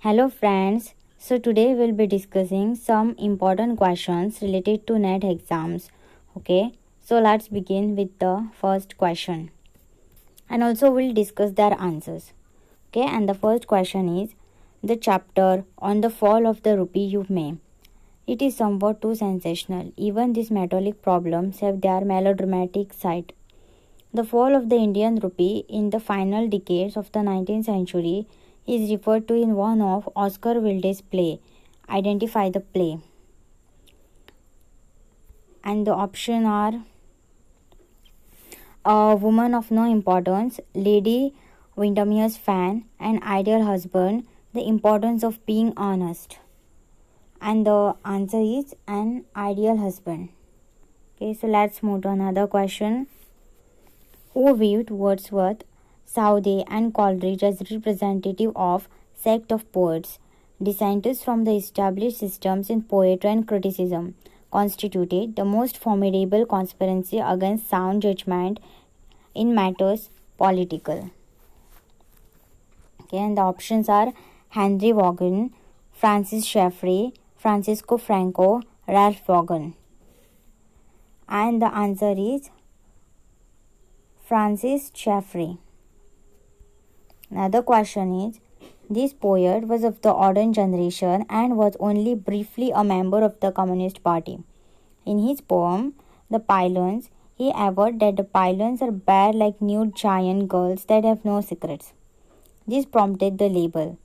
Hello friends. So today we'll be discussing some important questions related to NET exams. Okay. So let's begin with the first question. And also we'll discuss their answers. Okay. And the first question is the chapter on the fall of the rupee you may. It is somewhat too sensational. Even these metallic problems have their melodramatic side. The fall of the Indian rupee in the final decades of the 19th century is referred to in one of Oscar Wilde's play. Identify the play. And the options are A Woman of No Importance, Lady Windermere's Fan, An Ideal Husband, The Importance of Being Honest. And the answer is An Ideal Husband. Okay, so let's move to another question. Who viewed Wordsworth, Southey and Coleridge as representative of sect of poets, dissenters from the established systems in poetry and criticism, constituted the most formidable conspiracy against sound judgment in matters political. Okay, and the options are Henry Vaughan, Francis Schaeffer, Francisco Franco, Ralph Vaughan. And the answer is Francis Schaeffer. Another question is, this poet was of the modern generation and was only briefly a member of the Communist Party. In his poem, The Pylons, he averred that the pylons are bare like nude giant girls that have no secrets. This prompted the label,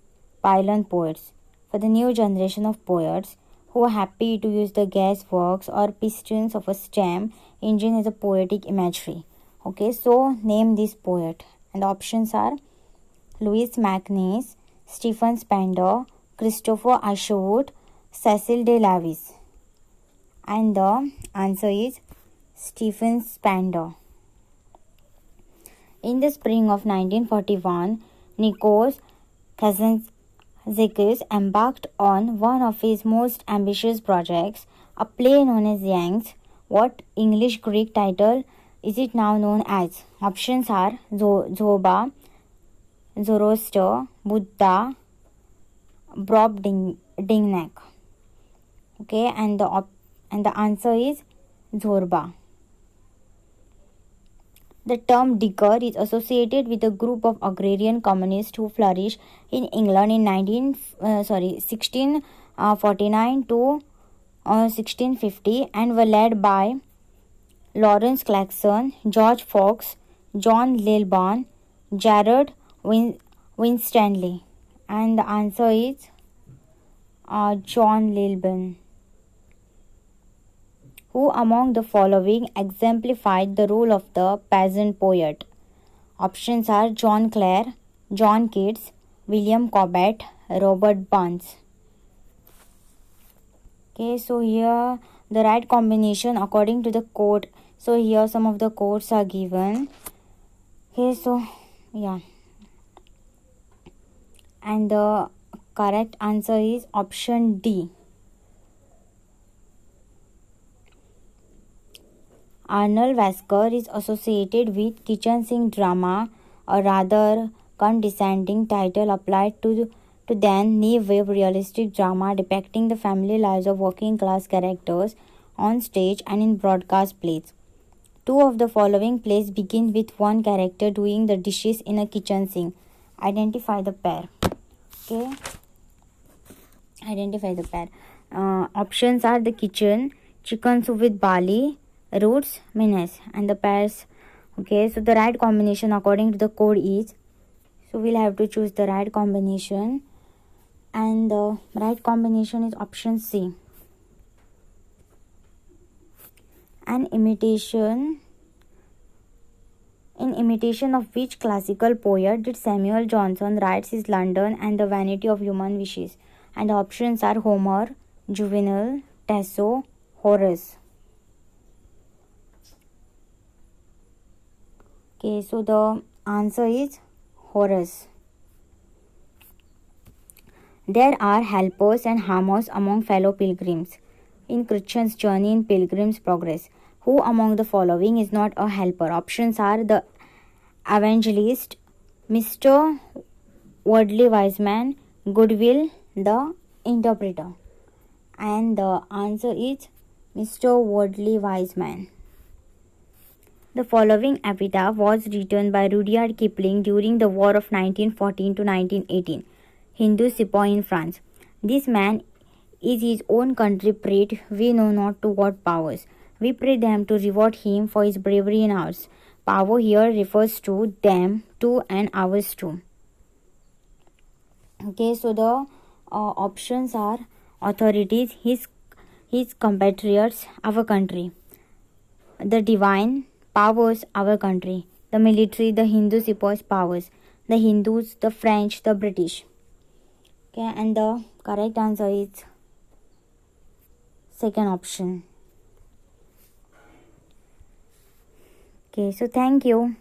Pylon Poets, for the new generation of poets who are happy to use the gas works or pistons of a steam engine as a poetic imagery. Okay, so name this poet. And the options are Louis MacNeice, Stephen Spender, Christopher Isherwood, Cecil de Lavis. And the answer is Stephen Spender. In the spring of 1941, Nikos Kazantzakis embarked on one of his most ambitious projects, a play known as Yanks. What English-Greek title is it now known as? Options are Zoba, Zoroaster, Buddha, Brobdingnac. Okay, and the answer is Zorba. The term digger is associated with a group of agrarian communists who flourished in England in 1649 to 1650 and were led by Lawrence Clarkson, George Fox, John Lilburne, Jared Winstanley. And the answer is John Lilburne. Who among the following exemplified the role of the peasant poet? Options are John Clare, John Keats, William Cobbett, Robert Burns. Okay, so here the right combination according to the quote. So here some of the quotes are given. Okay, so yeah. And the correct answer is option D. Arnold Wesker is associated with kitchen sink drama, a rather condescending title applied to then new wave realistic drama depicting the family lives of working class characters on stage and in broadcast plays. Two of the following plays begin with one character doing the dishes in a kitchen sink. Identify the pair. Okay. Identify the pair. Options are The Kitchen, Chicken Soup with Barley, Roots, Menace. And the pairs. Okay, so the right combination according to the code is, so we'll have to choose the right combination, and the right combination is option C. In imitation of which classical poet did Samuel Johnson write his London and the Vanity of Human Wishes? And the options are Homer, Juvenal, Tasso, Horace. Okay, so the answer is Horace. There are helpers and harmers among fellow pilgrims in Christian's journey in Pilgrim's Progress. Who among the following is not a helper? Options are the evangelist, Mr. Worldly Wiseman, Goodwill the interpreter. And the answer is Mr. Worldly Wiseman. The following epitaph was written by Rudyard Kipling during the War of 1914 to 1918. Hindu sepoy in France. This man is his own country prayed, we know not to what powers. We pray them to reward him for his bravery in ours. Power here refers to them too and ours too. Okay, so the options are authorities, his compatriots, our country. The divine powers, our country. The military, the Hindu sepoys powers. The Hindus, the French, the British. Okay, and the correct answer is second option. Okay, so thank you.